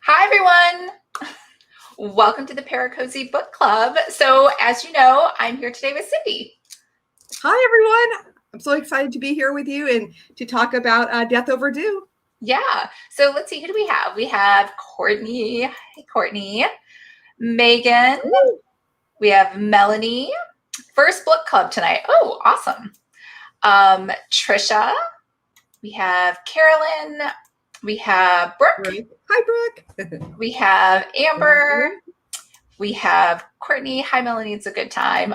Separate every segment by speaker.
Speaker 1: Hi, everyone. Welcome to the ParaCozy Book Club. So, as you know, I'm here today with Cindy.
Speaker 2: Hi, everyone. I'm so excited to be here with you and to talk about Death Overdue.
Speaker 1: Yeah. So, let's see. Who do we have? We have Courtney. Hey, Courtney. Megan.
Speaker 2: Ooh.
Speaker 1: We have Melanie. First book club tonight. Oh, awesome. Trisha. We have Carolyn. We have Brooke.
Speaker 2: Hi, Brooke.
Speaker 1: We have Amber. We have Courtney. Hi, Melanie. It's a good time.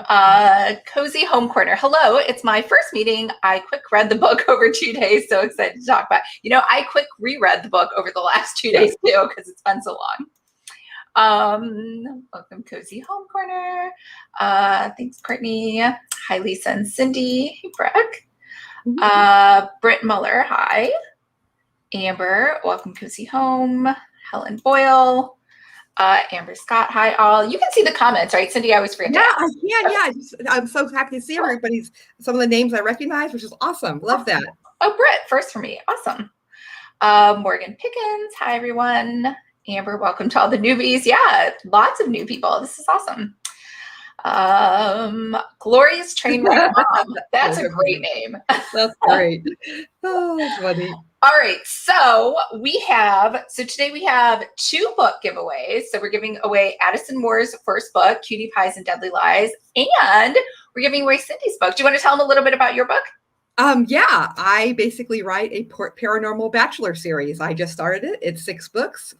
Speaker 1: Cozy Home Corner. Hello. It's my first meeting. I quick read the book over 2 days. So excited to talk about. I quick reread the book over the last 2 days too because it's been so long. Welcome, Cozy Home Corner. Thanks, Courtney. Hi, Lisa and Cindy. Hey, Brooke. Britt Muller. Hi. Amber. Welcome, Cozy Home. Helen Boyle. Amber Scott, hi all. You can see the comments, right, Cindy? I always forget.
Speaker 2: Yeah, I can. Yeah, I'm so happy to see everybody's some of the names I recognize, which is awesome. Love that.
Speaker 1: Oh, Britt, first for me. Awesome. Morgan Pickens, hi everyone. Amber, welcome to all the newbies. Yeah, lots of new people. This is awesome. Glorious Trainwreck Mom. That's a great name.
Speaker 2: That's great. Oh, that's funny.
Speaker 1: All right, so today we have 2 book giveaways. So we're giving away Addison Moore's first book, Cutie Pies and Deadly Lies, and we're giving away Cindy's book. Do you want to tell them a little bit about your book?
Speaker 2: Yeah, I basically write a paranormal bachelor series. I just started it. It's 6 books.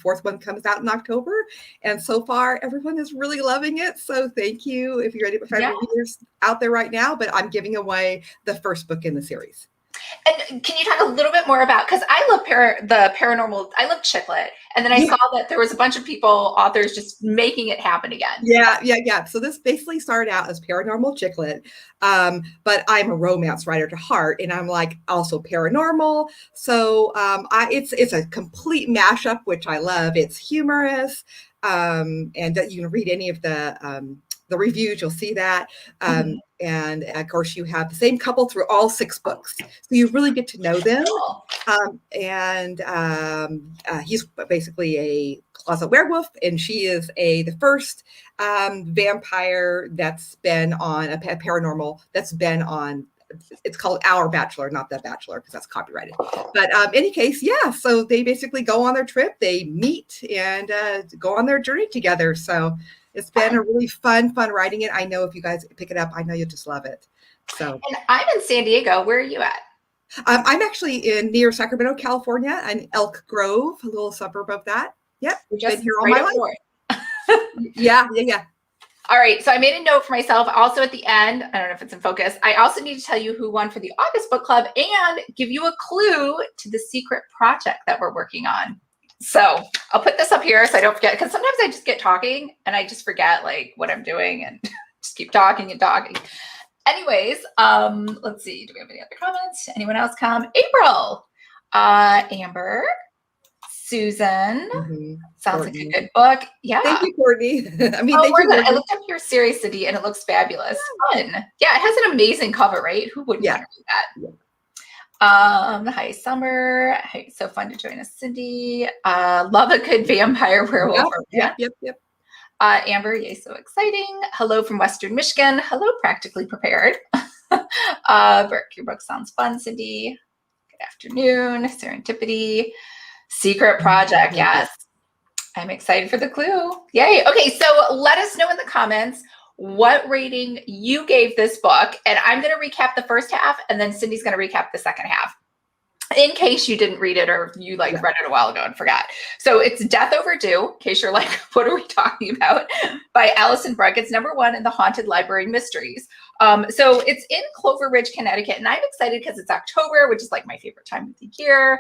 Speaker 2: Fourth one comes out in October, and so far everyone is really loving it. So thank you if you're ready to find readers out there right now. But I'm giving away the first book in the series.
Speaker 1: And can you talk a little bit more about, because I love the paranormal, I love chick lit, and then I saw that there was a bunch of authors just making it happen again.
Speaker 2: Yeah. So this basically started out as paranormal chick lit, but I'm a romance writer to heart, and I'm like also paranormal. So it's a complete mashup, which I love. It's humorous, and you can read any of the reviews, you'll see that. And of course, you have the same couple through all 6 books. So you really get to know them. He's basically a closet werewolf, and she is the first vampire that's been on a paranormal, that's been on. It's called Our Bachelor, not The Bachelor, because that's copyrighted. But any case, so they basically go on their trip, they meet, and go on their journey together. So it's been a really fun writing it. I know if you guys pick it up, I know you'll just love it. So,
Speaker 1: and I'm in San Diego. Where are you at?
Speaker 2: I'm actually near Sacramento, California, and Elk Grove, a little suburb of that. Yep,
Speaker 1: been here all my life.
Speaker 2: Yeah.
Speaker 1: All right, so I made a note for myself. Also at the end, I don't know if it's in focus, I also need to tell you who won for the August book club and give you a clue to the secret project that we're working on. So I'll put this up here so I don't forget, because sometimes I just get talking and I just forget like what I'm doing and just keep talking and talking. Anyways, let's see. Do we have any other comments? Anyone else come? April, Amber, Susan. Sounds
Speaker 2: Courtney.
Speaker 1: like a good book. Yeah.
Speaker 2: Thank you, Courtney.
Speaker 1: Thank you, I looked up your series, Cindy, and it looks fabulous. Fun. Yeah, it has an amazing cover, right? Who wouldn't want to read that? Hi, Summer. Hey, so fun to join us, Cindy. Love a good vampire werewolf.
Speaker 2: Yep.
Speaker 1: Amber, yay, so exciting. Hello from Western Michigan. Hello, Practically Prepared. Brooke, your book sounds fun, Cindy. Good afternoon. Serendipity. Secret project, yes. I'm excited for the clue. Yay. Okay, so let us know in the comments what rating you gave this book, and I'm going to recap the first half, and then Cindy's going to recap the second half, in case you didn't read it or you read it a while ago and forgot. So it's Death Overdue, in case you're like, what are we talking about? By Allison Brook. It's #1 in the Haunted Library Mysteries. So it's in Clover Ridge, Connecticut, and I'm excited because it's October, which is like my favorite time of the year.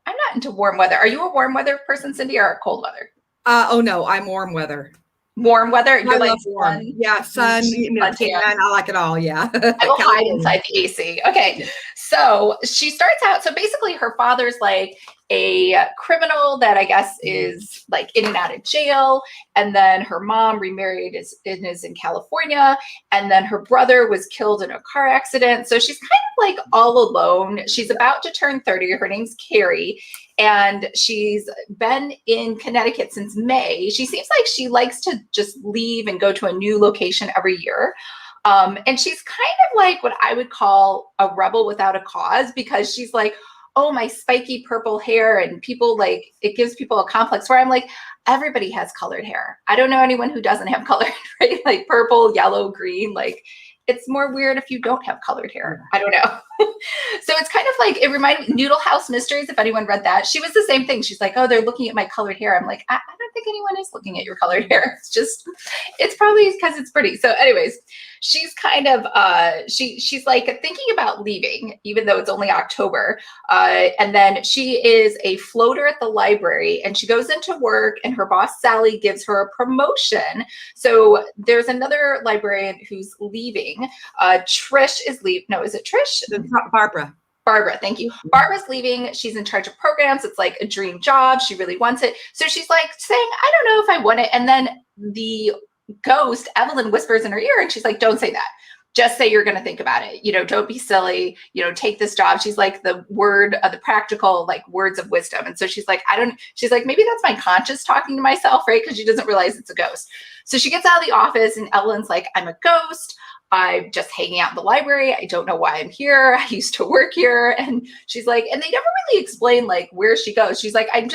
Speaker 1: I'm not into warm weather. Are you a warm weather person, Cindy, or cold weather?
Speaker 2: Oh no, I'm warm weather.
Speaker 1: Warm weather?
Speaker 2: I love warm. Yeah, sun, I like it all, yeah.
Speaker 1: I will hide inside the AC. Okay, so she starts out, so basically her father's like, a criminal that I guess is like in and out of jail. And then her mom remarried and is in California. And then her brother was killed in a car accident. So she's kind of like all alone. She's about to turn 30. Her name's Carrie. And she's been in Connecticut since May. She seems like she likes to just leave and go to a new location every year. And she's kind of like what I would call a rebel without a cause, because she's like, oh, my spiky purple hair, and people like, it gives people a complex, where I'm like, everybody has colored hair. I don't know anyone who doesn't have colored, right? Like purple, yellow, green, like it's more weird if you don't have colored hair. I don't know. So it's kind of like, it reminded me, Noodle House Mysteries, if anyone read that. She was the same thing. She's like, oh, they're looking at my colored hair. I'm like, I don't think anyone is looking at your colored hair. It's just, it's probably because it's pretty. So anyways, she's kind of, she's like thinking about leaving, even though it's only October. And then she is a floater at the library, and she goes into work, and her boss, Sally, gives her a promotion. So there's another librarian who's leaving. Trish is leaving. No, is it Trish?
Speaker 2: Barbara.
Speaker 1: Barbara, thank you. Barbara's leaving. She's in charge of programs. It's like a dream job. She really wants it. So she's like saying, I don't know if I want it. And then the ghost, Evelyn, whispers in her ear, and she's like, don't say that. Just say you're going to think about it. You know, don't be silly. You know, take this job. She's like the word of the practical, like words of wisdom. And so she's like, she's like, maybe that's my conscience talking to myself, right? Because she doesn't realize it's a ghost. So she gets out of the office, and Evelyn's like, I'm a ghost. I'm just hanging out in the library. I don't know why I'm here. I used to work here. And she's like, and they never really explain like where she goes. She's like, I'm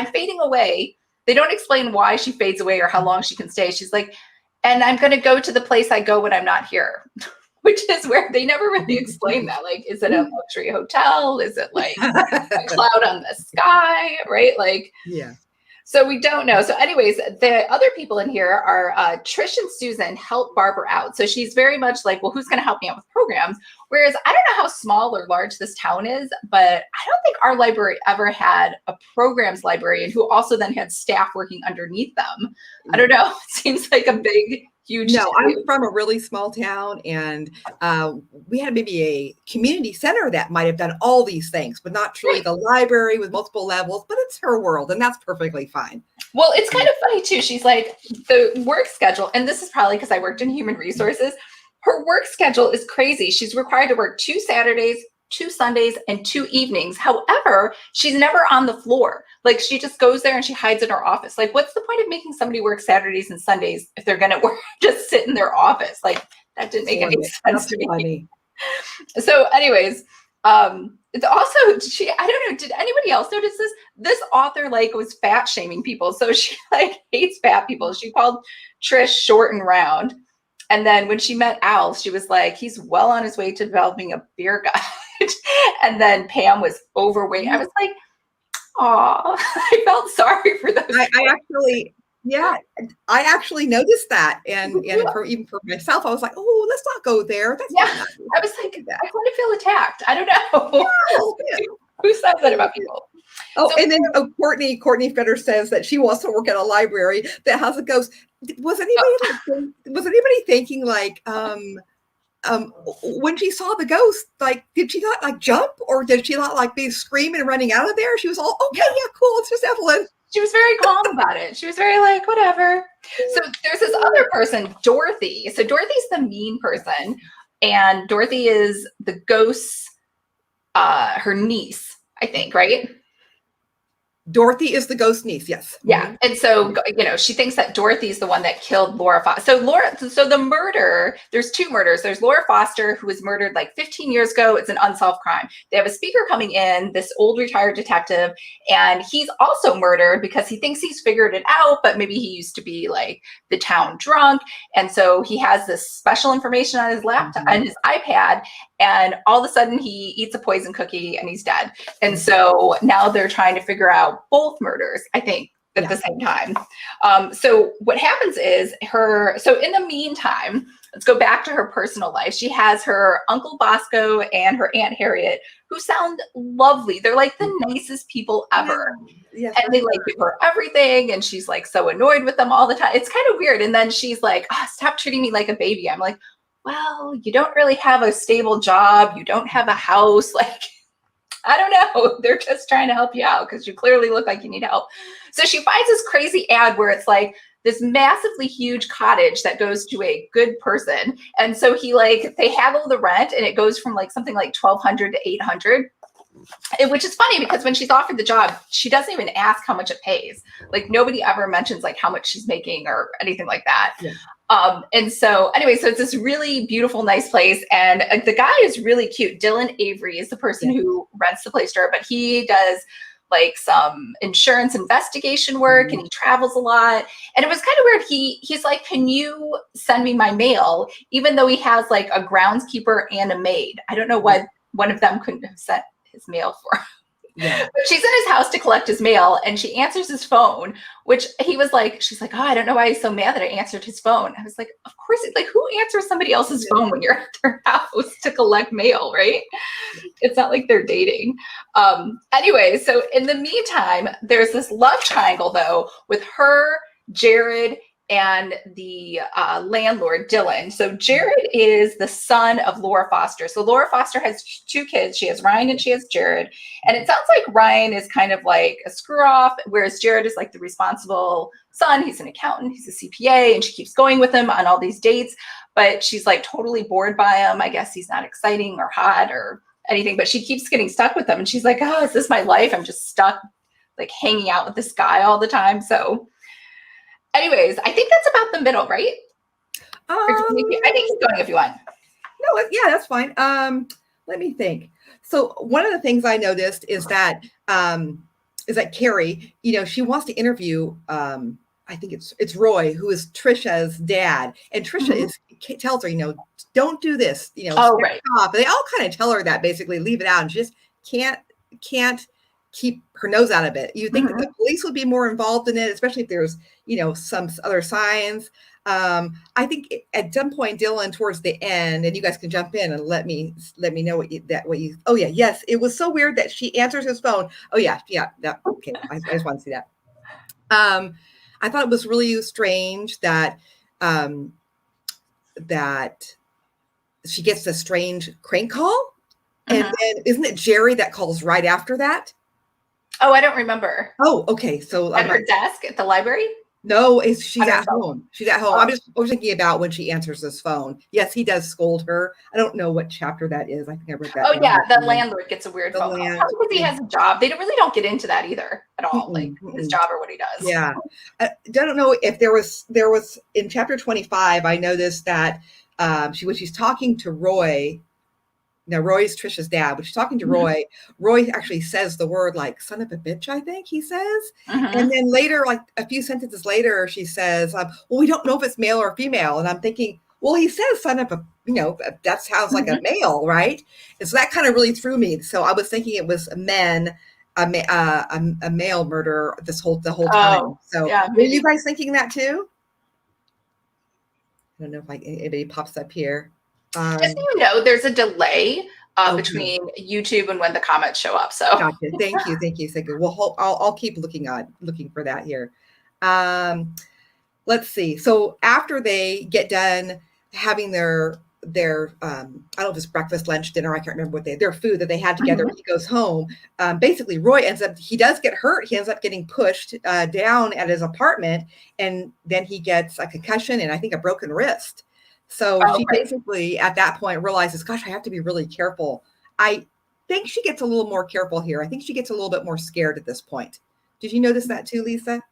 Speaker 1: fading away. They don't explain why she fades away or how long she can stay. She's like, and I'm going to go to the place I go when I'm not here, which is where they never really explain that. Like, is it a luxury hotel? Is it like a cloud on the sky? Right? Like,
Speaker 2: yeah.
Speaker 1: So we don't know. So anyways, the other people in here are Trish and Susan help Barbara out. So she's very much like, well, who's going to help me out with programs? Whereas I don't know how small or large this town is, but I don't think our library ever had a programs librarian who also then had staff working underneath them. I don't know. It seems like a big, huge.
Speaker 2: No, I'm from a really small town, and we had maybe a community center that might have done all these things, but not truly the library with multiple levels, but it's her world, and that's perfectly fine.
Speaker 1: Well, it's kind of funny too. She's like, the work schedule, and this is probably because I worked in human resources. Her work schedule is crazy. She's required to work 2 Saturdays, 2 Sundays, and 2 evenings. However, she's never on the floor. Like, she just goes there and she hides in her office. Like, what's the point of making somebody work Saturdays and Sundays if they're going to just sit in their office? Like, that didn't make any sense to me.
Speaker 2: Funny.
Speaker 1: So anyways, it's also, I don't know, did anybody else notice this? This author like was fat shaming people. So she like hates fat people. She called Trish short and round. And then when she met Al, she was like, he's well on his way to developing a beer gut. And then Pam was overweight. I was like, aw, I felt sorry for those.
Speaker 2: I actually noticed that. And even for myself, I was like, oh, let's not go there. That's
Speaker 1: I was like, I kind of feel attacked. I don't know. Who says that about people?
Speaker 2: Oh, so, and then Courtney Fetter says that she wants to work at a library that has a ghost. Was anybody thinking like, when she saw the ghost, like, did she not like jump, or did she not like be screaming and running out of there? She was all, okay, yeah, cool. It's just Evelyn.
Speaker 1: She was very calm about it. She was very like, whatever. So there's this other person, Dorothy. So Dorothy's the mean person, and Dorothy is the ghost's, her niece, I think, right?
Speaker 2: Dorothy is the ghost niece, yes.
Speaker 1: Yeah. And so, you know, she thinks that Dorothy's the one that killed Laura Foster. So the murder, there's 2 murders. There's Laura Foster, who was murdered like 15 years ago. It's an unsolved crime. They have a speaker coming in, this old retired detective, and he's also murdered because he thinks he's figured it out, but maybe he used to be like the town drunk. And so he has this special information on his laptop, on his iPad, and all of a sudden he eats a poison cookie and he's dead. And so now they're trying to figure out both murders, I think, at the same time. So what happens is so in the meantime, let's go back to her personal life. She has her Uncle Bosco and her Aunt Harriet, who sound lovely. They're like the nicest people ever. Yeah, and they like give her everything. And she's like so annoyed with them all the time. It's kind of weird. And then she's like, oh, stop treating me like a baby. I'm like, well, you don't really have a stable job. You don't have a house. Like, I don't know. They're just trying to help you out because you clearly look like you need help. So she finds this crazy ad where it's like this massively huge cottage that goes to a good person. And so they haggle the rent and it goes from like something like 1,200 to 800. Which is funny because when she's offered the job, she doesn't even ask how much it pays. Like nobody ever mentions like how much she's making or anything like that.
Speaker 2: Yeah.
Speaker 1: And so anyway, so it's this really beautiful, nice place. And the guy is really cute. Dylan Avery is the person who rents the place to her, but he does like some insurance investigation work and he travels a lot. And it was kind of weird. He's like, can you send me my mail? Even though he has like a groundskeeper and a maid. I don't know why one of them couldn't have sent his mail for him.
Speaker 2: Yeah.
Speaker 1: But she's in his house to collect his mail and she answers his phone, which he was like, she's like, oh, I don't know why he's so mad that I answered his phone. I was like, of course, it's like, who answers somebody else's phone when you're at their house to collect mail, right? It's not like they're dating. Anyway, so in the meantime, there's this love triangle though with her, Jared, and the landlord, Dylan. So Jared is the son of Laura Foster. So Laura Foster has 2 kids. She has Ryan and she has Jared. And it sounds like Ryan is kind of like a screw off, whereas Jared is like the responsible son. He's an accountant, he's a CPA, and she keeps going with him on all these dates. But she's like totally bored by him. I guess he's not exciting or hot or anything, but she keeps getting stuck with him. And she's like, oh, is this my life? I'm just stuck like hanging out with this guy all the time. So anyways, I think that's about the middle, right? I think keep going if you want.
Speaker 2: No, yeah, that's fine. Let me think. So one of the things I noticed is that Carrie, she wants to interview. I think it's Roy, who is Trisha's dad, and Trisha tells her, don't do this.
Speaker 1: Right.
Speaker 2: Off. They all kind of tell her that basically, leave it out, and she just can't keep her nose out of it. You think that the police would be more involved in it, especially if there's, some other signs. I think at some point, Dylan, towards the end, and you guys can jump in and let me know yes, it was so weird that she answers his phone. Oh yeah. Okay. I just want to see that. I thought it was really strange that she gets a strange crank call. And then isn't it Jerry that calls right after that?
Speaker 1: Oh, I don't remember.
Speaker 2: Oh, okay. So
Speaker 1: at her desk at the library?
Speaker 2: No, she's at home. She's at home.
Speaker 1: Oh.
Speaker 2: I was thinking about when she answers this phone. Yes, he does scold her. I don't know what chapter that is. I think I read that.
Speaker 1: Oh yeah, the landlord gets a weird phone call. Probably because he has a job. They don't get into that either at all, like his job or what he does.
Speaker 2: Yeah, I don't know if there was in chapter 25. I noticed that when she's talking to Roy. Now, Roy's Trisha's dad, but she's talking to Roy. Roy actually says the word like son of a bitch, I think he says. And then later, like a few sentences later, she says, well, we don't know if it's male or female. And I'm thinking, well, he says son of a, that sounds like a male, right? And so that kind of really threw me. So I was thinking it was a male murder the whole time. So yeah, were you guys thinking that too? I don't know if anybody pops up here.
Speaker 1: Just so there's a delay between YouTube and when the comments show up. So
Speaker 2: gotcha. Thank you. Well, I'll keep looking for that here. Let's see. So after they get done having their I don't know if it's breakfast, lunch, dinner, I can't remember their food that they had together. He goes home. Basically, Roy he does get hurt. He ends up getting pushed down at his apartment, and then he gets a concussion and I think a broken wrist. So she basically at that point realizes, gosh, I have to be really careful. I think she gets a little more careful here. I think she gets a little bit more scared at this point. Did you notice that too, Lisa?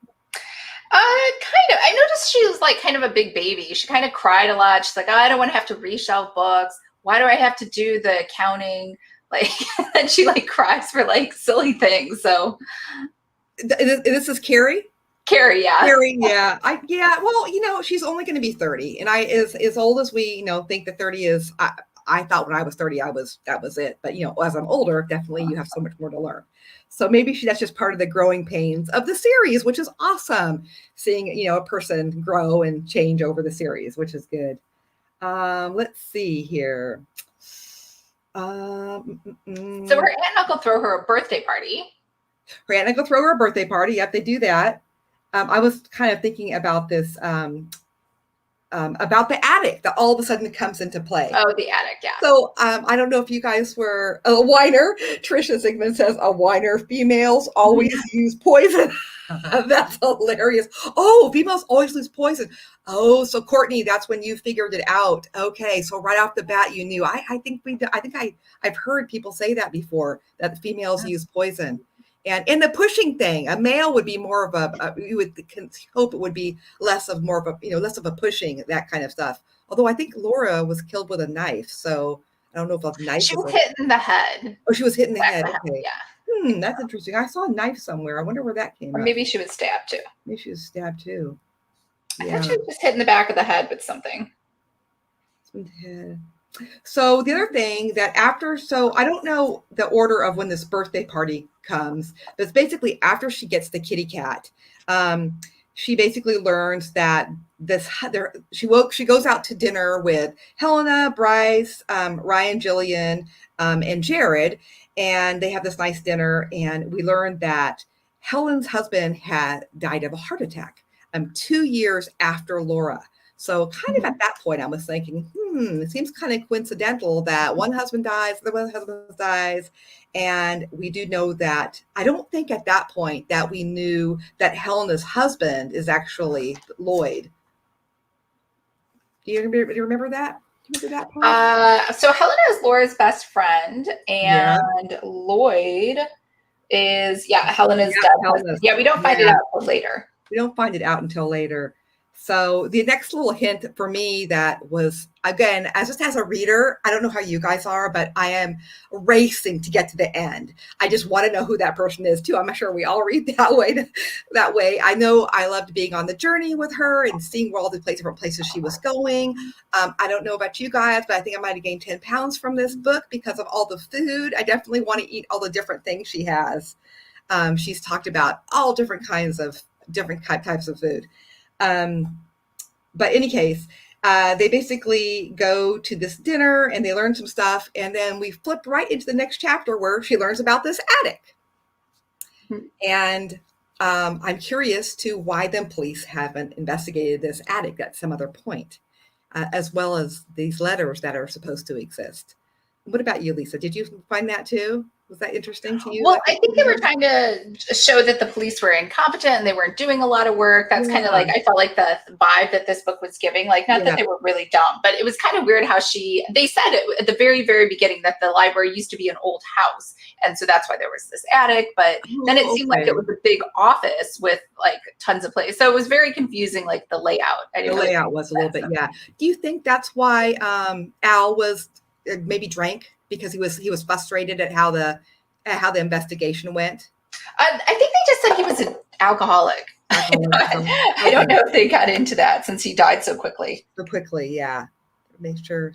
Speaker 1: Kind of. I noticed she was like kind of a big baby. She kind of cried a lot. She's like, I don't want to have to reshelve books. Why do I have to do the accounting? Like, and she like cries for like silly things. So
Speaker 2: this is Carrie?
Speaker 1: Carrie, yeah.
Speaker 2: Well, she's only going to be 30, and as old as we, think that 30 is. I thought when I was 30, that was it. But as I'm older, definitely you have so much more to learn. So maybe that's just part of the growing pains of the series, which is awesome. Seeing a person grow and change over the series, which is good. Let's see here.
Speaker 1: So her aunt and uncle throw her a birthday party.
Speaker 2: Her aunt and uncle throw her a birthday party. Yep, they do that. I was kind of thinking about this. about the attic that all of a sudden comes into play.
Speaker 1: Oh, the attic, yeah.
Speaker 2: So I don't know if you guys were a whiner. Trisha Sigmund says a whiner. Females always use poison. That's hilarious. Oh, females always use poison. Oh, so Courtney, that's when you figured it out. Okay, so right off the bat, you knew. I've heard people say that before, that the females use poison. And in the pushing thing, a male would be more of you would hope it would be less of a pushing, that kind of stuff. Although I think Laura was killed with a knife, so I don't know if a knife.
Speaker 1: She was hit in the head.
Speaker 2: Oh, she was hit in the head. Okay.
Speaker 1: Yeah.
Speaker 2: That's interesting. I saw a knife somewhere. I wonder where that came from.
Speaker 1: Or maybe she was stabbed too.
Speaker 2: Maybe she was stabbed too.
Speaker 1: I thought she was just hit in the back of the head with something.
Speaker 2: So the other thing that I don't know the order of when this birthday party comes, but it's basically after she gets the kitty cat. She basically learns that she goes out to dinner with Helena, Bryce, Ryan, Jillian, and Jared, and they have this nice dinner. And we learn that Helen's husband had died of a heart attack 2 years after Laura. So kind of at that point, I was thinking, it seems kind of coincidental that one husband dies, the other husband dies. And we do know that, I don't think at that point that we knew that Helena's husband is actually Lloyd. Do you remember that? Do you remember that part?
Speaker 1: So Helena is Laura's best friend, and Lloyd is, Helena's dad. Yeah, we don't find it out until later.
Speaker 2: We don't find it out until later. So the next little hint for me that was, again, just as a reader, I don't know how you guys are, but I am racing to get to the end. I just want to know who that person is too. I'm not sure we all read that way. I know I loved being on the journey with her and seeing where all the different places she was going. I don't know about you guys, but I think I might have gained 10 pounds from this book because of all the food. I definitely want to eat all the different things she has. She's talked about all different kinds of different types of food. But in any case, they basically go to this dinner and they learn some stuff. And then we flip right into the next chapter where she learns about this attic. And I'm curious to why the police haven't investigated this attic at some other point, as well as these letters that are supposed to exist. What about you, Lisa? Did you find that too? Was that interesting to you?
Speaker 1: Well, I think they were trying to show that the police were incompetent and they weren't doing a lot of work. That's kind of like, I felt like the vibe that this book was giving, like, not that they were really dumb, but it was kind of weird how they said it at the very, very beginning that the library used to be an old house. And so that's why there was this attic, but then it seemed like it was a big office with like tons of places. So it was very confusing, like the layout.
Speaker 2: The layout was a little bit, Do you think that's why Al was maybe drank? Because he was frustrated at how the investigation went.
Speaker 1: I think they just said he was an alcoholic. I don't know if they got into that since he died so quickly.
Speaker 2: Make sure.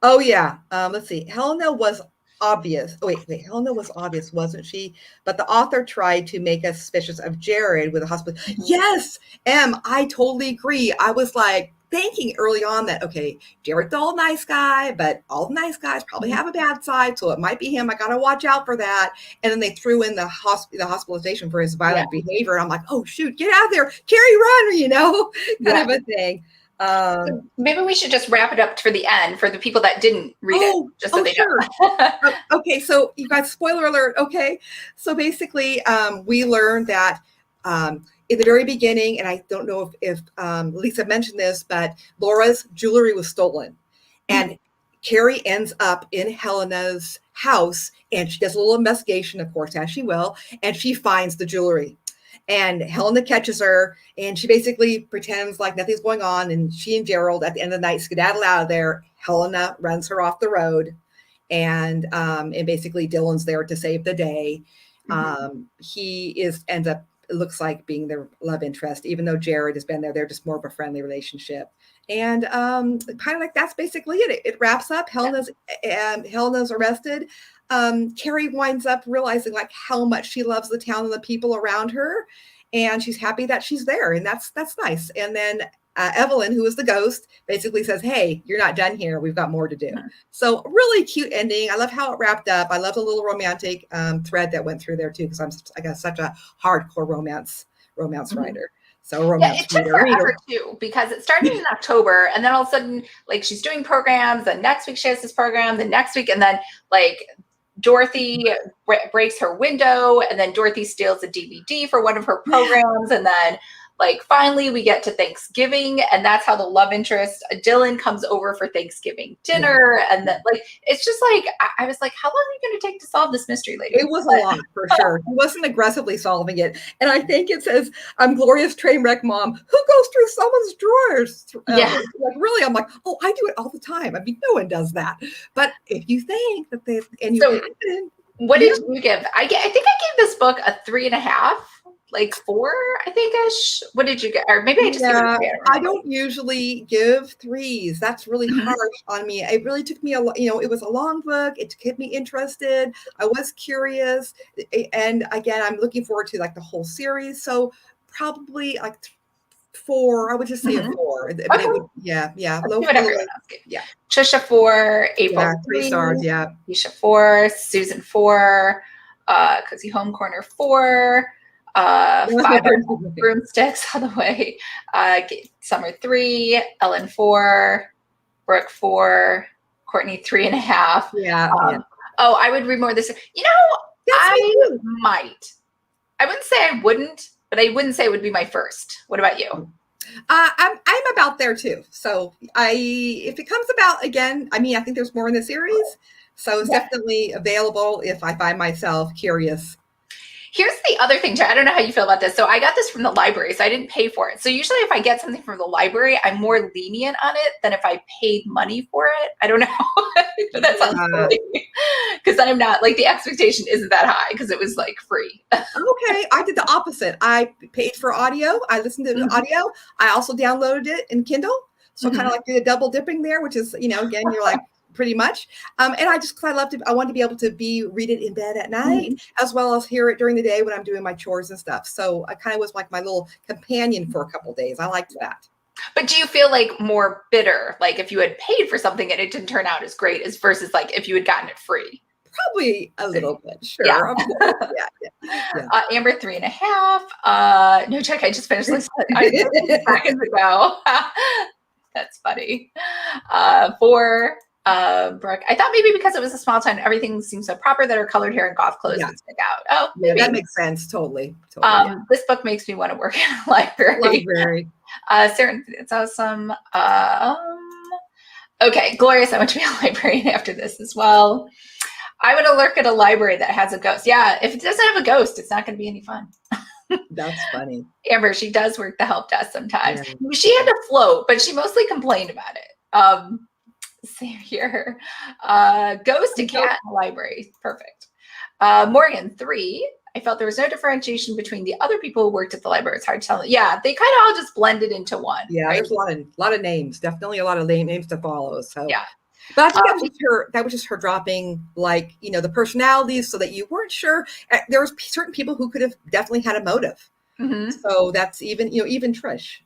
Speaker 2: Oh yeah. Let's see. Helena was obvious. Oh wait. Helena was obvious, wasn't she? But the author tried to make us suspicious of Jared with a hospital. Yes, I totally agree. I was like, thinking early on that, okay, Jared's all a nice guy, but all the nice guys probably have a bad side, so it might be him. I got to watch out for that. And then they threw in the hospitalization for his violent behavior. And I'm like, oh, shoot, get out there. Carrie, run, kind of a thing.
Speaker 1: So maybe we should just wrap it up for the end for the people that didn't read it, just so they know.
Speaker 2: Okay, so you guys, spoiler alert. Okay, so basically we learned that in the very beginning, and I don't know if Lisa mentioned this, but Laura's jewelry was stolen. And Carrie ends up in Helena's house, and she does a little investigation, of course, as she will, and she finds the jewelry. And Helena catches her, and she basically pretends like nothing's going on, and she and Gerald, at the end of the night, skedaddle out of there. Helena runs her off the road, and basically Dylan's there to save the day. He ends up, it looks like, being their love interest, even though Jared has been there. They're just more of a friendly relationship. And kind of like that's basically it. It wraps up. Helena's arrested. Carrie winds up realizing like how much she loves the town and the people around her. And she's happy that she's there. And that's nice. And then Evelyn, who is the ghost, basically says, hey, you're not done here. We've got more to do. So really cute ending. I love how it wrapped up. I love the little romantic thread that went through there too, because I got such a hardcore romance writer. So
Speaker 1: Yeah,
Speaker 2: romance
Speaker 1: it took
Speaker 2: reader.
Speaker 1: forever too, because it started in October, and then all of a sudden, like, she's doing programs, and next week she has this program, the next week, and then like Dorothy breaks her window, and then Dorothy steals a DVD for one of her programs, and then like finally we get to Thanksgiving, and that's how the love interest Dylan comes over for Thanksgiving dinner, and then like it's just like I was like, how long are you going to take to solve this mystery, lady?
Speaker 2: It was a lot for sure. He wasn't aggressively solving it. And I think it says, I'm Gloria's train wreck mom. Who goes through someone's drawers?
Speaker 1: Yeah.
Speaker 2: Like really, I'm like, oh, I do it all the time. I mean, no one does that. But if you think that they, and you
Speaker 1: So
Speaker 2: have it,
Speaker 1: what did you give? I think I gave this book a 3.5, like 4, I think ish. What did you get? Or maybe I just gave it a 3.
Speaker 2: I don't usually give 3s. That's really harsh on me. It really took me it was a long book. It kept me interested. I was curious. And again, I'm looking forward to like the whole series. So probably like 4. I would just say a 4. But it would, yeah.
Speaker 1: Let's see what everyone else gave.
Speaker 2: Yeah.
Speaker 1: Trisha 4, April
Speaker 2: 3 stars. Yeah.
Speaker 1: Keisha 4, Susan 4, Cozy Home Corner 4, 5 broomsticks all the way. Summer 3, Ellen 4, Brooke 4, Courtney 3.5.
Speaker 2: Yeah.
Speaker 1: Oh, I would read more of this. I might. I wouldn't say I wouldn't, but I wouldn't say it would be my first. What about you?
Speaker 2: I'm about there too. So if it comes about again, I mean, I think there's more in the series. So it's definitely available if I find myself curious.
Speaker 1: Here's the other thing, I don't know how you feel about this. So I got this from the library, so I didn't pay for it. So usually if I get something from the library, I'm more lenient on it than if I paid money for it. I don't know. That sounds silly. Because then I'm not, like, the expectation isn't that high because it was like free.
Speaker 2: Okay, I did the opposite. I paid for audio. I listened to the audio. I also downloaded it in Kindle. So kind of like did a double dipping there, which is, again, you're like, pretty much. And I wanted to be able to read it in bed at night, as well as hear it during the day when I'm doing my chores and stuff. So I kind of was like my little companion for a couple of days. I liked that.
Speaker 1: But do you feel like more bitter, like if you had paid for something and it didn't turn out as great as versus like if you had gotten it free?
Speaker 2: Probably a little bit, sure.
Speaker 1: Yeah. Amber 3.5. No, check. I just finished this seconds ago. That's funny. 4. Brooke. I thought maybe because it was a small town, everything seemed so proper that her colored hair and goth clothes would stick out. Oh, maybe.
Speaker 2: That makes sense. Totally.
Speaker 1: This book makes me want to work in a library. Sarah, it's awesome. Okay, glorious. I want to be a librarian after this as well. I would lurk at a library that has a ghost. Yeah, if it doesn't have a ghost, it's not going to be any fun.
Speaker 2: That's funny.
Speaker 1: Amber, she does work the help desk sometimes. Yeah. She had to float, but she mostly complained about it. Same here. Ghost and cat in the library. Perfect. Morgan 3. I felt there was no differentiation between the other people who worked at the library. It's hard to tell. Yeah, they kind of all just blended into one.
Speaker 2: Yeah, right? There's a lot of names. Definitely a lot of names to follow. So
Speaker 1: yeah.
Speaker 2: But I think that was just her dropping, like, the personalities so that you weren't sure. There was certain people who could have definitely had a motive. So that's even Trish,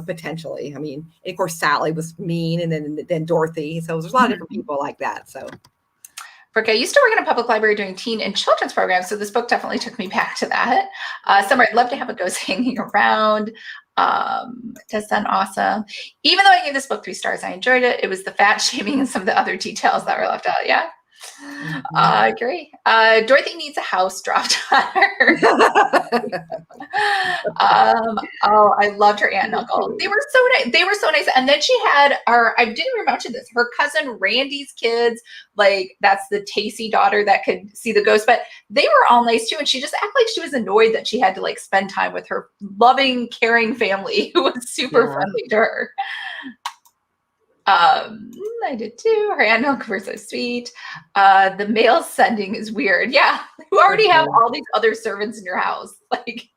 Speaker 2: potentially. I mean, of course, Sally was mean, and then Dorothy. So there's a lot of different people like that. So,
Speaker 1: Brooke, I used to work in a public library doing teen and children's programs, so this book definitely took me back to that. Summer, I'd love to have a ghost hanging around. Does sound awesome. Even though I gave this book 3 stars, I enjoyed it. It was the fat shaming and some of the other details that were left out. Yeah. I agree. Dorothy needs a house dropped on her. I loved her aunt and uncle. They were so nice. And then she had I didn't mention this, her cousin Randy's kids, like that's the Tacey daughter that could see the ghost, but they were all nice too. And she just acted like she was annoyed that she had to like spend time with her loving, caring family who was super friendly to her. I did too. Her aunt and uncle were so sweet. The mail sending is weird. Yeah, you already have all these other servants in your house. Like,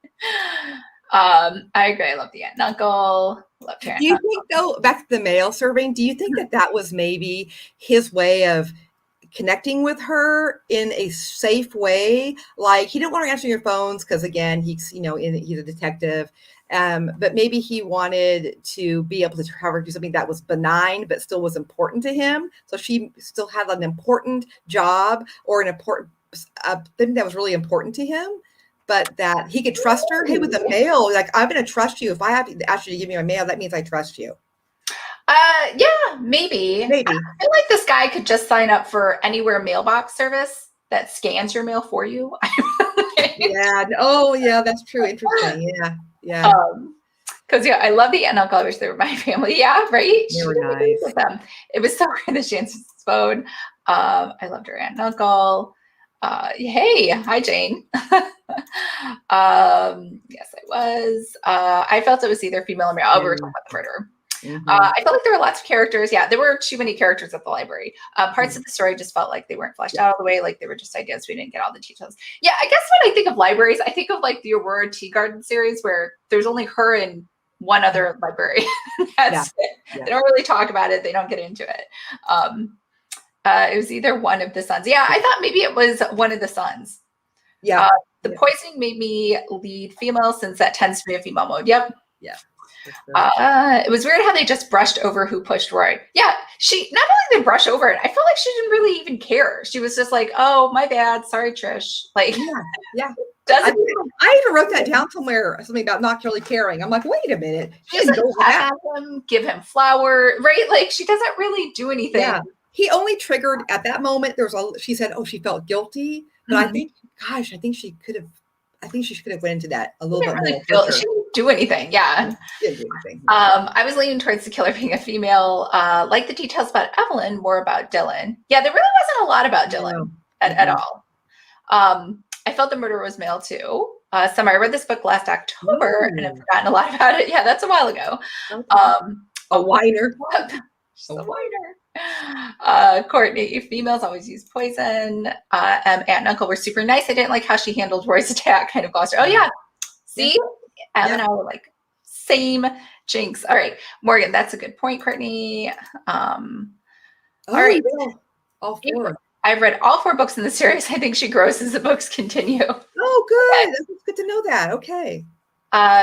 Speaker 1: I agree. I love the aunt and uncle. Love her aunt.
Speaker 2: Do you think, though, back to the mail serving? Do you think that was maybe his way of connecting with her in a safe way? Like, he didn't want her answering your phones because, again, he's a detective. But maybe he wanted to be able to have her do something that was benign, but still was important to him. So she still had an important job or an important thing that was really important to him. but that he could trust her. Hey, with the mail, like, I'm going to trust you. If I have to ask you to give me my mail, that means I trust you.
Speaker 1: Yeah, maybe. I
Speaker 2: Maybe.
Speaker 1: feel like this guy could just sign up for Anywhere mailbox service that scans your mail for you.
Speaker 2: Yeah. Oh, yeah, that's true. Interesting. Yeah. Yeah.
Speaker 1: Because I love the aunt and uncle. I wish they were my family. Yeah, right.
Speaker 2: They were nice.
Speaker 1: With them. It was so rare that she answered his phone. I loved her aunt and uncle. Hey, hi Jane. Yes, I was. I felt it was either female or male. Oh, we were talking about the murder. I felt like there were lots of characters. Yeah, there were too many characters at the library. Parts of the story just felt like they weren't fleshed out all the way. Like they were just ideas. We didn't get all the details. Yeah, I guess when I think of libraries, I think of like the Aurora Tea Garden series where there's only her and one other librarian. That's it. They don't really talk about it. They don't get into it. It was either one of the sons. Yeah, I thought maybe it was one of the sons.
Speaker 2: Yeah.
Speaker 1: The poisoning made me lead female since that tends to be a female mode. Yep.
Speaker 2: Yeah.
Speaker 1: It was weird how they just brushed over who pushed Roy. Yeah, she not only did brush over it, I felt like she didn't really even care. She was just like, "Oh, my bad, sorry, Trish." Like,
Speaker 2: yeah.
Speaker 1: Doesn't
Speaker 2: I even wrote that down somewhere, something about not really caring. I'm like, wait a minute.
Speaker 1: She doesn't at him, give him flour, right? Like she doesn't really do anything.
Speaker 2: Yeah. He only triggered at that moment. She said, "Oh, she felt guilty," but I think she could have. I think she should have went into that a little bit more.
Speaker 1: She didn't do anything. Yeah.
Speaker 2: She didn't do anything.
Speaker 1: I was leaning towards the killer being a female. Like the details about Evelyn, more about Dylan. Yeah, there really wasn't a lot about Dylan at all. I felt the murderer was male too. I read this book last October and I've forgotten a lot about it. Yeah, that's a while ago.
Speaker 2: A whiner.
Speaker 1: She's a whiner. Courtney, females always use poison. Aunt and uncle were super nice. I didn't like how she handled Roy's attack. Kind of glossed her. Oh yeah. See? Em and I were like, same jinx. All right. Morgan, that's a good point, Courtney. All right.
Speaker 2: All four.
Speaker 1: I've read all 4 books in the series. I think she grows as the books continue.
Speaker 2: Oh, good. That's good to know that. Okay.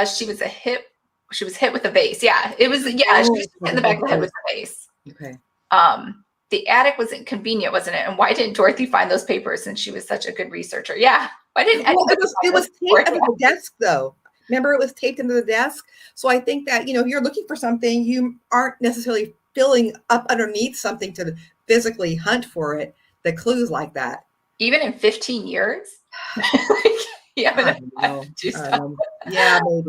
Speaker 1: She was hit with a vase. Yeah. It was, she was hit in the back of the head with a vase.
Speaker 2: Okay.
Speaker 1: The attic was inconvenient, wasn't it? And why didn't Dorothy find those papers since she was such a good researcher? Yeah. Why didn't
Speaker 2: it was taped under the desk though. Remember, it was taped into the desk. So I think that, if you're looking for something, you aren't necessarily filling up underneath something to physically hunt for it. The clues like that.
Speaker 1: Even in 15 years?
Speaker 2: Yeah, maybe.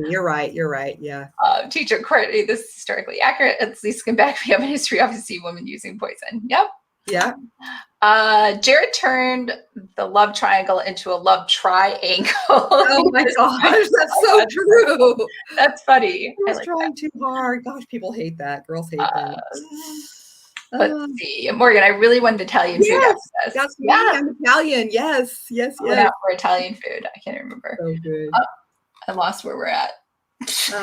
Speaker 2: You're right. Yeah.
Speaker 1: Teacher Courtney, this is historically accurate. At least can back me up in history. Obviously, women using poison. Yep.
Speaker 2: Yeah.
Speaker 1: Jared turned the love triangle into a love triangle.
Speaker 2: Oh my gosh, that's so true.
Speaker 1: That's funny.
Speaker 2: I was trying too hard. Gosh, people hate that. Girls hate that.
Speaker 1: Let's see. Morgan, I really wanted Italian food after this.
Speaker 2: That's me. I'm Italian. Yes.
Speaker 1: I went out for Italian food. I can't remember.
Speaker 2: So good.
Speaker 1: I lost where we're at.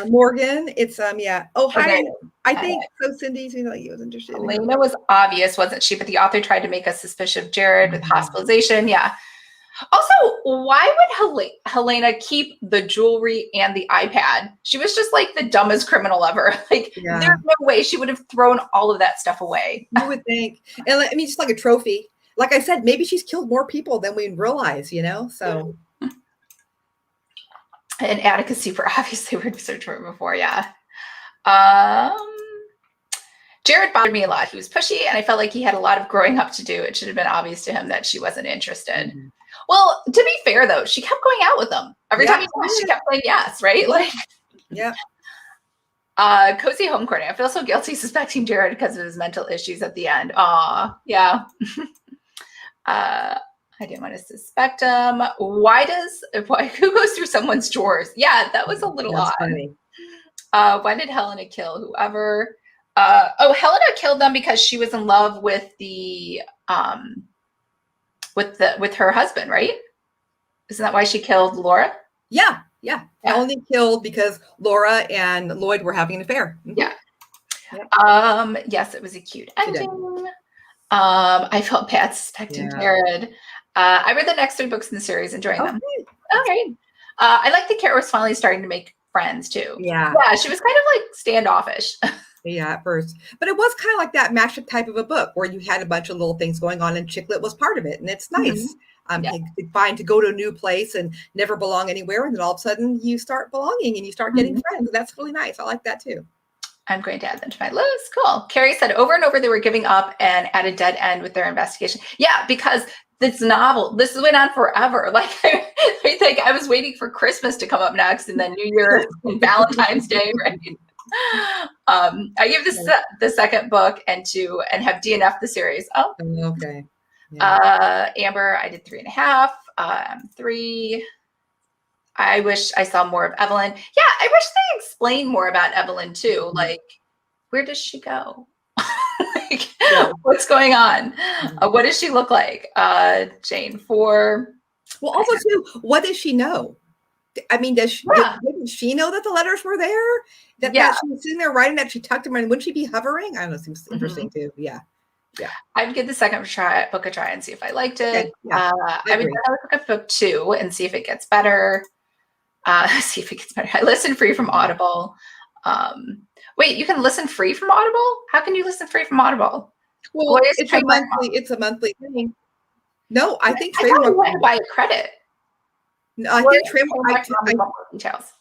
Speaker 2: Morgan, it's Oh, hi. I think so. Cindy seemed like he was interested.
Speaker 1: Elena was obvious, wasn't she? But the author tried to make us suspicious of Jared with hospitalization. Yeah. Also, why would Helena keep the jewelry and the iPad? She was just like the dumbest criminal ever. Like, there's no way she would have thrown all of that stuff away.
Speaker 2: You would think. And I mean, just like a trophy. Like I said, maybe she's killed more people than we realize, So.
Speaker 1: And Atticus super obviously we researched for it before, yeah. Jared bothered me a lot. He was pushy, and I felt like he had a lot of growing up to do. It should have been obvious to him that she wasn't interested. Well, to be fair, though, she kept going out with him. Every time he asked, she kept saying yes, right? Like, Cozy home courting. I feel so guilty suspecting Jared because of his mental issues at the end. Yeah. I didn't want to suspect him. Who goes through someone's drawers? Yeah, that was a little odd. Funny. Why did Helena kill whoever? Helena killed them because she was in love with the with her husband, right? Isn't that why she killed Laura?
Speaker 2: Yeah. Only killed because Laura and Lloyd were having an affair.
Speaker 1: Yeah. Yes, it was a cute ending. I felt bad suspecting Jared. I read the next 3 books in the series, enjoying them. All right. I like the Kara was finally starting to make friends too.
Speaker 2: Yeah,
Speaker 1: she was kind of like standoffish.
Speaker 2: Yeah, at first. But it was kind of like that mashup type of a book where you had a bunch of little things going on and Chicklet was part of it. And it's nice.
Speaker 1: Mhm. Yeah,
Speaker 2: To go to a new place and never belong anywhere. And then all of a sudden you start belonging and you start getting
Speaker 1: Mhm.
Speaker 2: friends. And that's really nice. I like that too.
Speaker 1: I'm going to add them to my list. Cool. Carrie said over and over they were giving up and at a dead end with their investigation. Yeah, because this novel, this went on forever. Like I think I was waiting for Christmas to come up next, and then New Year's and Valentine's Day, right? I give this the second book and have DNF the series. Oh,
Speaker 2: Okay. Yeah.
Speaker 1: Amber, I did 3.5. 3. I wish I saw more of Evelyn. Yeah, I wish they explained more about Evelyn too. Like, where does she go? Like,
Speaker 2: Right.
Speaker 1: what's going on? What does she look like? Jane 4.
Speaker 2: Well, also too, what does she know? I mean, didn't she know that the letters were there? That she was sitting there writing that she tucked them in? Wouldn't she be hovering? I don't know. It seems interesting too. Yeah. Yeah.
Speaker 1: I'd give the second book a try and see if I liked it.
Speaker 2: Okay. Yeah,
Speaker 1: I would look at book 2 and see if it gets better. I listen free from Audible. Wait, you can listen free from Audible? How can you listen free from Audible?
Speaker 2: Well, it's a monthly thing. No, I think
Speaker 1: I thought you had to buy a credit.
Speaker 2: No, I think
Speaker 1: details.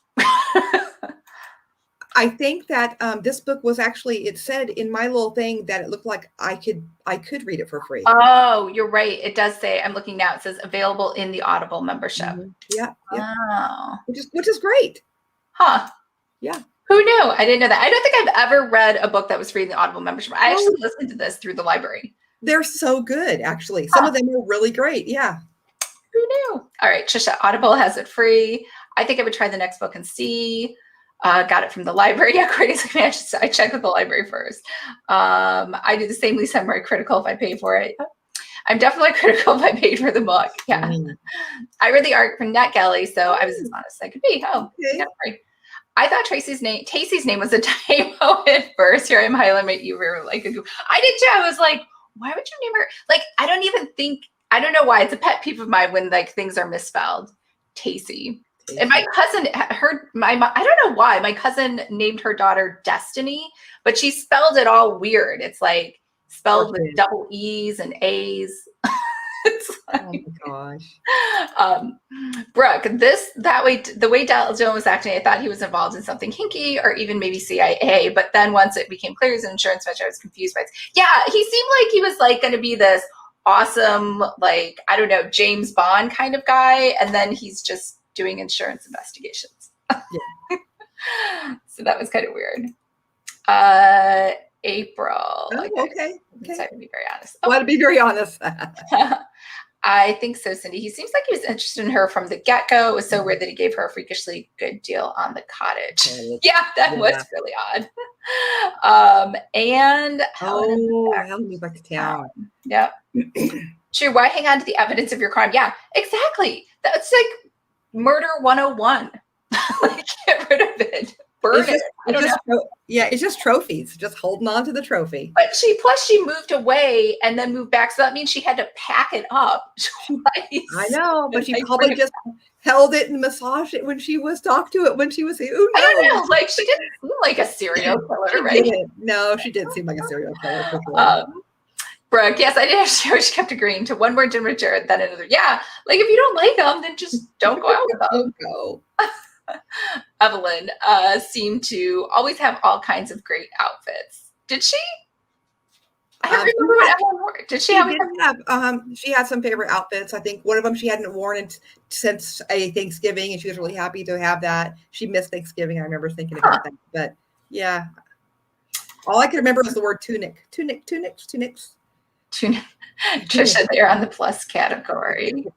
Speaker 2: I think that this book was actually, it said in my little thing that it looked like I could read it for free.
Speaker 1: Oh, you're right. It does say, I'm looking now, it says available in the Audible membership.
Speaker 2: Yeah.
Speaker 1: Oh.
Speaker 2: Which is great.
Speaker 1: Huh.
Speaker 2: Yeah.
Speaker 1: Who knew? I didn't know that. I don't think I've ever read a book that was free in the Audible membership. I actually listened to this through the library.
Speaker 2: They're so good, actually. Some of them are really great. Yeah.
Speaker 1: Who knew? All right, Trisha, Audible has it free. I think I would try the next book and see. Got it from the library. Yeah, Courtney's like, man, I check with the library first. I do the same, Lisa. I'm very critical if I pay for it. I'm definitely critical if I paid for the book. Yeah. I read the art from NetGalley, so I was as honest as I could be. Oh, yeah, right. I thought Tacy's name was a typo at first. Here I'm highlighting you were like, I did too. I was like, why would you name her? Like, I don't know why. It's a pet peeve of mine when like things are misspelled. Tacy. And my cousin, I don't know why. My cousin named her daughter Destiny, but she spelled it all weird. It's like spelled with double E's and A's. It's like,
Speaker 2: oh my gosh.
Speaker 1: Brook, the way Dalton was acting, I thought he was involved in something hinky or even maybe CIA. But then once it became clear he's an insurance manager, I was confused by it. Yeah, he seemed like he was like going to be this awesome, like, I don't know, James Bond kind of guy. And then he's just doing insurance investigations. Yeah. So that was kind of weird. April.
Speaker 2: Oh, okay.
Speaker 1: So I to be very honest.
Speaker 2: To be very honest.
Speaker 1: I think so, Cindy. He seems like he was interested in her from the get-go. It was so weird that he gave her a freakishly good deal on the cottage. Yeah, that was really odd. And
Speaker 2: Helen moved back to town.
Speaker 1: Yeah. True. Why hang on to the evidence of your crime? Yeah, exactly. That's like murder 101. Like, get rid of it. Burn it.
Speaker 2: It's just trophies, just holding on to the trophy.
Speaker 1: But she moved away and then moved back. So that means she had to pack it up twice.
Speaker 2: I know, but she probably just held it and massaged it when she was talked to it when she was here.
Speaker 1: I don't know. Like, she didn't seem like a serial killer, right?
Speaker 2: No, she did seem like a serial killer. For sure.
Speaker 1: Brooke, yes, I did have to show she kept agreeing to one more dinner with Jared, then another. Yeah, like if you don't like them, then just don't go out with them. Don't go. Evelyn seemed to always have all kinds of great outfits. Did she? I don't remember what Evelyn wore. Did she
Speaker 2: she had some favorite outfits. I think one of them she hadn't worn since Thanksgiving, and she was really happy to have that. She missed Thanksgiving. I remember thinking about that. But yeah, all I can remember was the word tunic. Tunics.
Speaker 1: Trisha, they're on the plus category.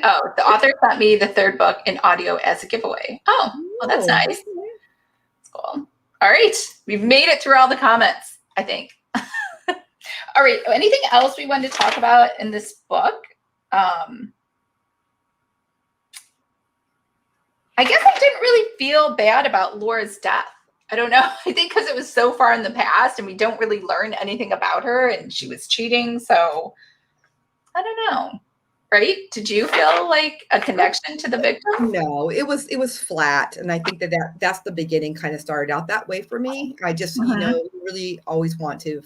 Speaker 1: Oh, the author sent me the third book in audio as a giveaway. Oh, well, that's nice. That's cool. All right. We've made it through all the comments, I think. All right. Anything else we wanted to talk about in this book? I guess I didn't really feel bad about Laura's death. I don't know. I think because it was so far in the past and we don't really learn anything about her and she was cheating. So I don't know. right? Did you feel like a connection to the victim?
Speaker 2: No, it was flat, and I think that's the beginning kind of started out that way for me. I just,
Speaker 1: Mhm.
Speaker 2: really always want to,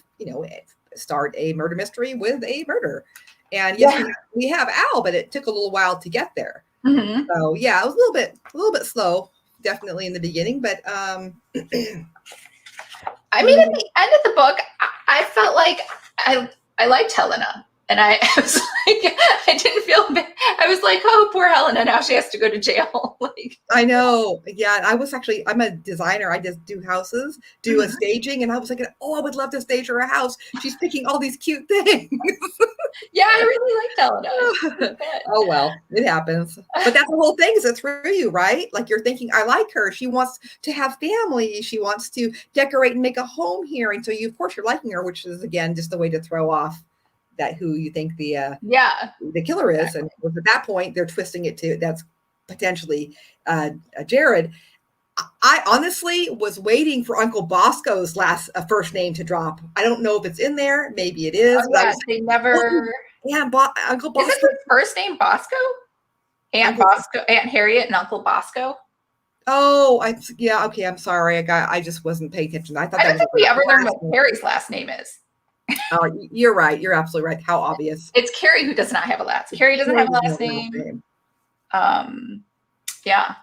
Speaker 2: start a murder mystery with a murder. And yes,
Speaker 1: Yeah.
Speaker 2: we have Al, but it took a little while to get there.
Speaker 1: Mhm.
Speaker 2: So yeah, it was a little bit slow, definitely in the beginning, but
Speaker 1: I mean, at the end of the book, I felt like I liked Helena, and I was like, I didn't feel bad. I was like, oh, poor Helena, now she has to go to jail. Like,
Speaker 2: I know. Yeah, I'm a designer. I just do houses, do a
Speaker 1: mhm.
Speaker 2: staging, and I was like, oh, I would love to stage her a house. She's picking all these cute things.
Speaker 1: Yeah, I really liked Helena. She was good.
Speaker 2: Oh well, it happens. But that's the whole thing is it's through you, right? Like you're thinking, I like her. She wants to have family. She wants to decorate and make a home here. And so you, of course, you're liking her, which is again just a way to throw off that who you think
Speaker 1: Yeah.
Speaker 2: the killer is. And at that point, they're twisting it to that's potentially Jared. I honestly was waiting for Uncle Bosco's first name to drop. I don't know if it's in there. Maybe it is.
Speaker 1: Oh,
Speaker 2: But I
Speaker 1: yeah.
Speaker 2: was
Speaker 1: They
Speaker 2: like, oh,
Speaker 1: never.
Speaker 2: yeah, Uncle
Speaker 1: Isn't
Speaker 2: Bosco.
Speaker 1: his first name Bosco? Aunt
Speaker 2: Uncle,
Speaker 1: Bosco, Aunt Harriet, and Uncle Bosco.
Speaker 2: oh, yeah, okay. I'm sorry. I just wasn't paying attention. I thought
Speaker 1: I
Speaker 2: that
Speaker 1: don't
Speaker 2: was
Speaker 1: think we ever learned
Speaker 2: last
Speaker 1: what
Speaker 2: name.
Speaker 1: Carrie's last name is.
Speaker 2: Oh, you're right. You're absolutely right. How obvious.
Speaker 1: It's Carrie who does not have a last. Carrie doesn't have a last name. Yeah.
Speaker 2: Yeah.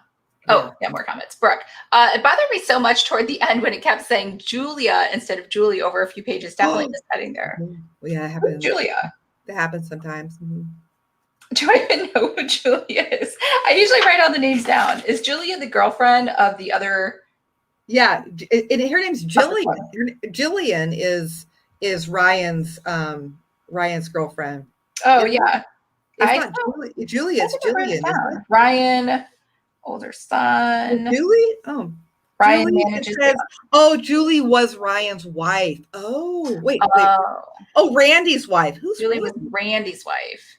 Speaker 1: Oh, yeah, more comments. Brooke. It bothered me so much toward the end when it kept saying Julia instead of Julie over a few pages. Definitely misheading there.
Speaker 2: Yeah, it
Speaker 1: Who's
Speaker 2: happens.
Speaker 1: Julia?
Speaker 2: That happens sometimes. Mm-hmm.
Speaker 1: Do I even know who Julia is? I usually write all the names down. Is Julia the girlfriend of the other?
Speaker 2: Yeah, and her name's Jillian. Jillian is Ryan's girlfriend.
Speaker 1: Oh,
Speaker 2: Isn't it?
Speaker 1: yeah.
Speaker 2: It's
Speaker 1: I
Speaker 2: not Julie. Julia,
Speaker 1: I
Speaker 2: it's
Speaker 1: think I wrote it
Speaker 2: Jillian, isn't it?
Speaker 1: down. Ryan, older
Speaker 2: Oh,
Speaker 1: son.
Speaker 2: Julie? Oh,
Speaker 1: Ryan
Speaker 2: Julie, it
Speaker 1: manages the.
Speaker 2: says, oh, Julie was Ryan's wife. Oh, wait.
Speaker 1: Oh,
Speaker 2: Oh, Randy's wife. Who's
Speaker 1: Julie was
Speaker 2: Randy?
Speaker 1: Randy's wife.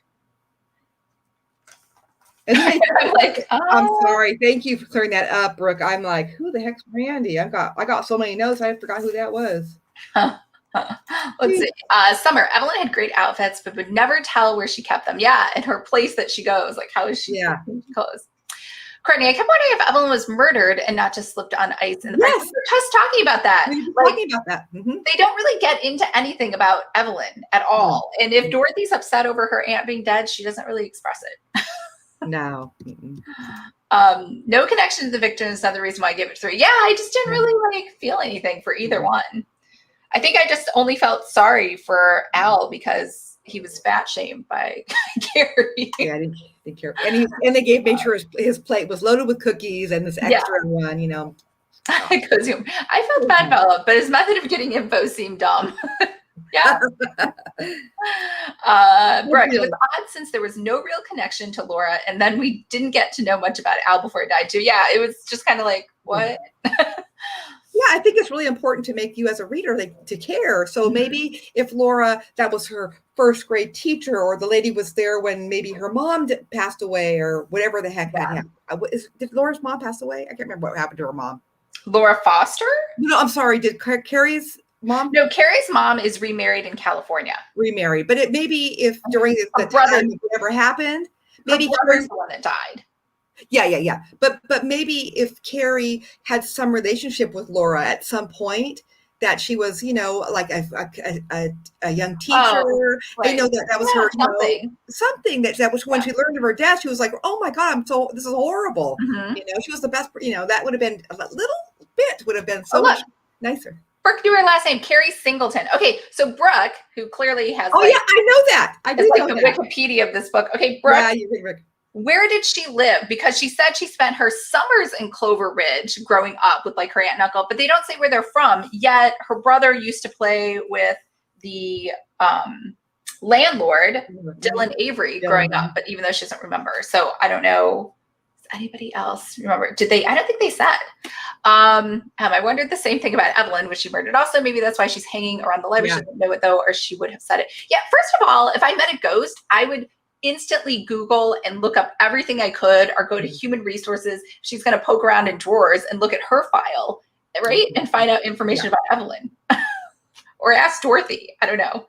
Speaker 2: And then
Speaker 1: I'm like,
Speaker 2: I'm
Speaker 1: oh.
Speaker 2: sorry. Thank you for clearing that up, Brooke. I'm like, who the heck's Randy? I got so many notes, I forgot who that was.
Speaker 1: Let's see. Summer. Evelyn had great outfits, but would never tell where she kept them. Yeah, and her place that she goes. Like, how is she clothes? Courtney, I kept wondering if Evelyn was murdered and not just slipped on ice in the park.
Speaker 2: Yes.
Speaker 1: We were just talking about that.
Speaker 2: We were talking about that. Mm-hmm.
Speaker 1: They don't really get into anything about Evelyn at all. And if Dorothy's upset over her aunt being dead, she doesn't really express it.
Speaker 2: No.
Speaker 1: No connection to the victim is another reason why I gave it 3. Yeah, I just didn't really feel anything for either one. I think I just only felt sorry for Al because he was fat shamed by Carrie.
Speaker 2: Yeah, I didn't care. And they made sure his plate was loaded with cookies and this extra one,
Speaker 1: I felt bad about him, but his method of getting info seemed dumb. Yeah. Brooke, it was odd since there was no real connection to Laura, and then we didn't get to know much about Al before he died too. Yeah, it was just kind of like, what?
Speaker 2: Yeah, I think it's really important to make you as a reader to care. So maybe if Laura, that was her first grade teacher, or the lady was there when maybe her mom passed away, or whatever the heck had happened. Did Laura's mom pass away? I can't remember what happened to her mom.
Speaker 1: Laura Foster?
Speaker 2: No, I'm sorry. Did Carrie's mom?
Speaker 1: No, Carrie's mom is remarried in California.
Speaker 2: Remarried, but it maybe if during the time whatever happened, maybe
Speaker 1: Carrie's the one that died.
Speaker 2: Yeah. But maybe if Carrie had some relationship with Laura at some point, that she was, like a young teacher.
Speaker 1: Oh, right.
Speaker 2: That was her
Speaker 1: something.
Speaker 2: That was when she learned of her death. She was like, oh my God, this is horrible.
Speaker 1: Mm-hmm.
Speaker 2: She was the best. That would have been a little bit would have been so much nicer.
Speaker 1: Brooke knew her last name, Carrie Singleton. Okay, so Brooke, who clearly has.
Speaker 2: Oh yeah, I know that. I do know
Speaker 1: the
Speaker 2: that.
Speaker 1: Wikipedia of this book. Okay, Brooke.
Speaker 2: Yeah, you think, Rick.
Speaker 1: Where did she live? Because she said she spent her summers in Clover Ridge growing up with like her aunt and uncle, but they don't say where they're from. Yet her brother used to play with the landlord, Dylan Avery, growing up, but even though she doesn't remember. So I don't know. Does anybody else remember? Did they? I don't think they said. I wondered the same thing about Evelyn. Was she murdered also? Maybe that's why she's hanging around the library. She doesn't know it though, or she would have said it. Yeah, first of all, if I met a ghost, I would instantly Google and look up everything I could, or go to human resources. She's going to poke around in drawers and look at her file, right? And find out information about Evelyn or ask Dorothy. I don't know.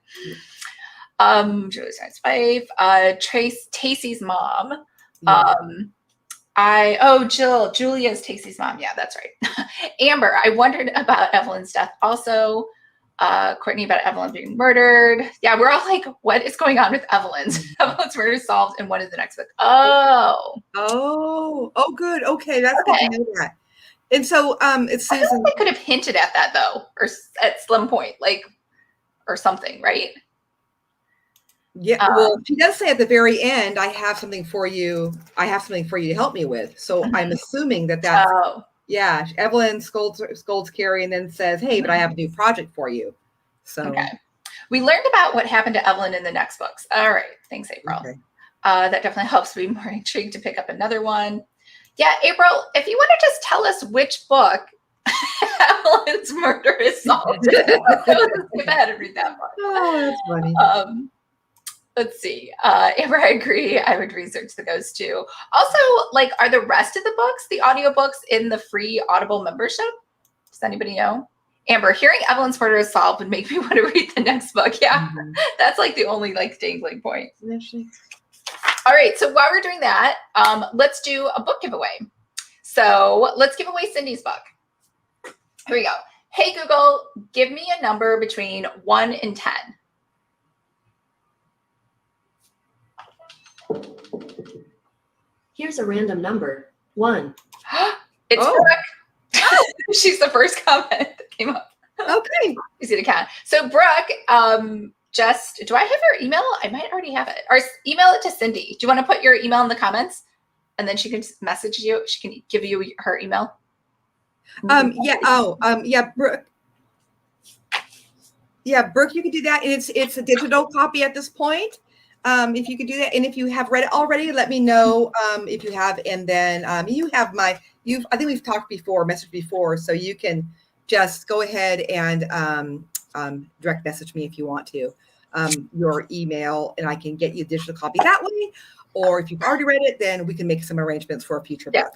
Speaker 1: Julie's wife, Tacey's mom.
Speaker 2: Yeah.
Speaker 1: Julia's Tacey's mom. Yeah, that's right. Amber, I wondered about Evelyn's death also. Courtney about Evelyn being murdered. Yeah, we're all like, what is going on with Evelyn's? Evelyn's murder solved, and what is the next book?
Speaker 2: Oh, good. Okay, that's good to know that. And so it's
Speaker 1: I feel
Speaker 2: Susan.
Speaker 1: like they could have hinted at that though, or at some point, like, or something, right?
Speaker 2: Yeah, well, she does say at the very end, I have something for you. I have something for you to help me with. So I'm assuming that that's, yeah, Evelyn scolds Carrie and then says, hey, but I have a new project for you. So
Speaker 1: okay. We learned about what happened to Evelyn in the next books. All right. Thanks, April. Okay. That definitely helps me more intrigued to pick up another one. Yeah, April, if you want to just tell us which book Evelyn's murder is solved. Let's skip ahead and read that book.
Speaker 2: Oh, that's funny.
Speaker 1: Let's see. Amber, I agree. I would research the ghost too. Also, like, are the rest of the books, the audiobooks, in the free Audible membership? Does anybody know? Amber, hearing Evelyn's murder is solved would make me want to read the next book. Yeah, that's like the only like dangling point. All right, so while we're doing that, let's do a book giveaway. So let's give away Cindy's book. Here we go. Hey, Google, give me a number between 1 and 10.
Speaker 3: Here's a random number, 1.
Speaker 1: It's Brooke. She's the first comment that came up.
Speaker 2: Okay.
Speaker 1: Easy to count. So Brooke, do I have your email? I might already have it. Or email it to Cindy. Do you want to put your email in the comments? And then she can message you. She can give you her email.
Speaker 2: Yeah, Brooke. Yeah, Brooke, you can do that. And it's a digital copy at this point. If you could do that, and if you have read it already, let me know if you have. And then you have I think we've talked before, messaged before, so you can just go ahead and direct message me if you want to, your email, and I can get you a digital copy that way. Or if you've already read it, then we can make some arrangements for a future book.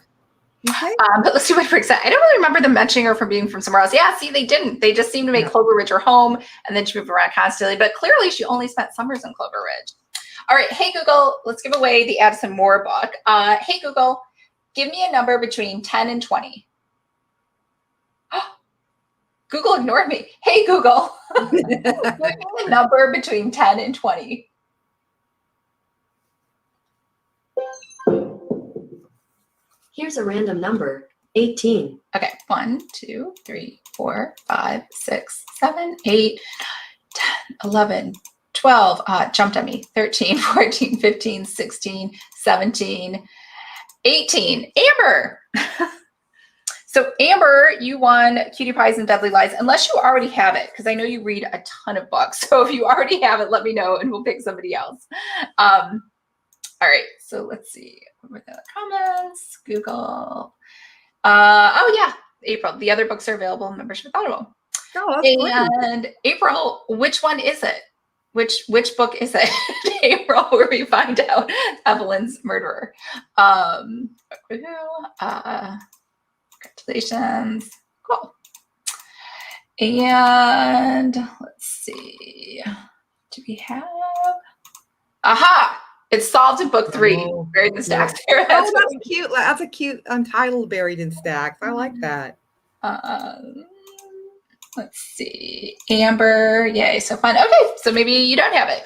Speaker 2: Okay.
Speaker 1: But let's see what Brooke said. I don't really remember them mentioning her from being from somewhere else. Yeah, see, they didn't. They just seemed to make Clover Ridge her home, and then she moved around constantly. But clearly, she only spent summers in Clover Ridge. All right, hey Google, let's give away the Addison Moore book. Hey Google, give me a number between 10 and 20. Google ignored me. Hey Google, give me a number between 10 and 20.
Speaker 3: Here's a random number, 18.
Speaker 1: Okay, 1, 2, 3, 4, 5, 6, 7, 8, 10, 11, 12, jumped on me, 13, 14, 15, 16, 17, 18. Amber. So Amber, you won Cutie Pies and Deadly Lies, unless you already have it, because I know you read a ton of books. So if you already have it, let me know and we'll pick somebody else. All right, so let's see. What were the comments? Google. Oh yeah, April. The other books are available in membership with Audible.
Speaker 2: Oh, that's
Speaker 1: and great. April, which one is it? Which book is it? April, where we find out Evelyn's murderer. Congratulations. Cool. And let's see. Do we have? Aha! It's solved in book 3. Buried in Stacks.
Speaker 2: Yeah. That's cute. That's a cute untitled Buried in Stacks. I like that.
Speaker 1: Let's see. Amber. Yay, so fun. Okay, so maybe you don't have it.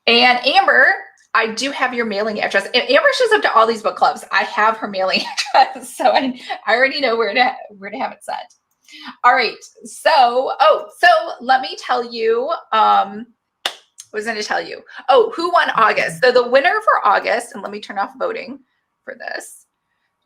Speaker 1: And Amber, I do have your mailing address. Amber shows up to all these book clubs. I have her mailing address, so I already know where to have it sent. All right. So let me tell you. What was I going to tell you? Oh, who won August? So the winner for August, and let me turn off voting for this.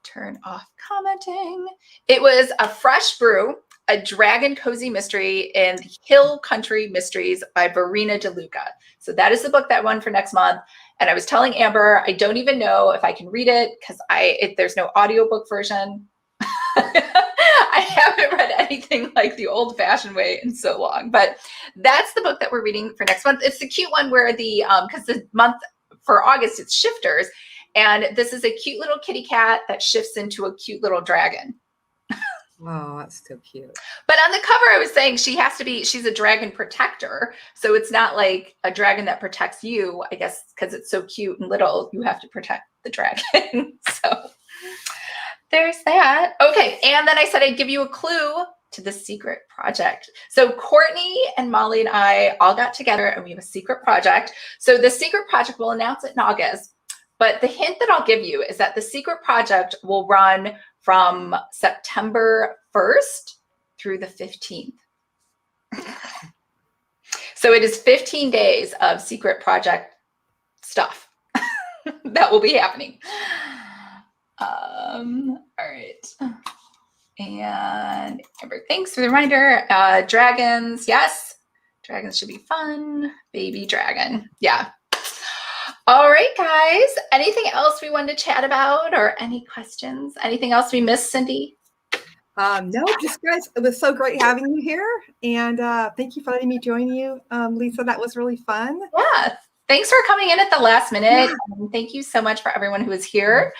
Speaker 1: Turn off commenting. It was A Fresh Brew, a Dragon Cozy Mystery in Hill Country Mysteries by Verena DeLuca. So that is the book that won for next month. And I was telling Amber, I don't even know if I can read it because there's no audiobook version. I haven't read anything like the old-fashioned way in so long, but that's the book that we're reading for next month. It's the cute one where because the month for August, it's shifters. And this is a cute little kitty cat that shifts into a cute little dragon.
Speaker 2: Oh, that's so cute.
Speaker 1: But on the cover, I was saying she's a dragon protector. So it's not like a dragon that protects you, I guess, because it's so cute and little, you have to protect the dragon. So there's that. Okay. And then I said I'd give you a clue to the secret project. So Courtney and Molly and I all got together and we have a secret project. So the secret project, we'll announce it in August. But the hint that I'll give you is that the secret project will run from September 1st through the 15th. So it is 15 days of secret project stuff that will be happening. All right. And Amber, thanks for the reminder. Dragons, yes. Dragons should be fun. Baby dragon. Yeah. All right, guys. Anything else we wanted to chat about or any questions? Anything else we missed, Cindy?
Speaker 2: No, just guys, it was so great having you here. And thank you for letting me join you, Lisa. That was really fun.
Speaker 1: Yeah. Thanks for coming in at the last minute. Yeah. Thank you so much for everyone who was here.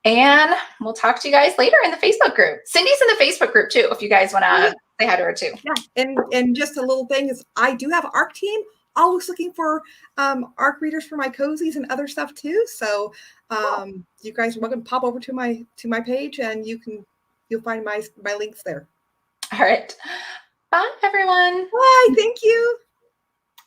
Speaker 1: And we'll talk to you guys later in the Facebook group. Cindy's in the Facebook group too, if you guys want to say hi to her too.
Speaker 2: Yeah. And just a little thing is I do have an ARC team. Always looking for ARC readers for my cozies and other stuff too. So you guys are welcome to pop over to my page and you'll find my links there.
Speaker 1: All right. Bye everyone.
Speaker 2: Bye. Thank you.